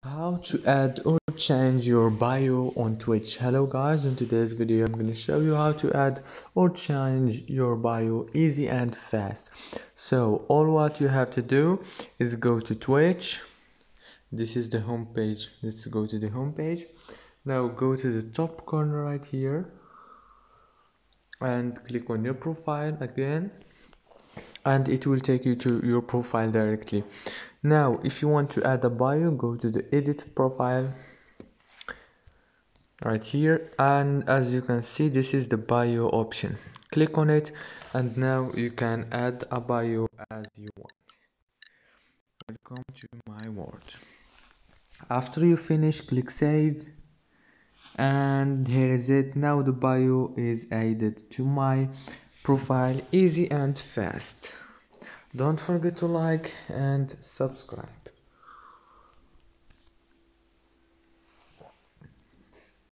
How to add or change your bio on Twitch. Hello guys, in today's video I'm going to show you how to add or change your bio easy and fast. So all what you have to do is go to Twitch. This is the home page. Let's go to the home page. Now go to the top corner right here and click on your profile again, and it will take you to your profile directly. Now if you want to add a bio, go to the edit profile right here, and as you can see, this is the bio option. Click on it, and now you can add a bio as you want. Welcome to my world. After you finish, click save, and here is it. Now the bio is added to my profile, easy and fast. Don't forget to like and subscribe.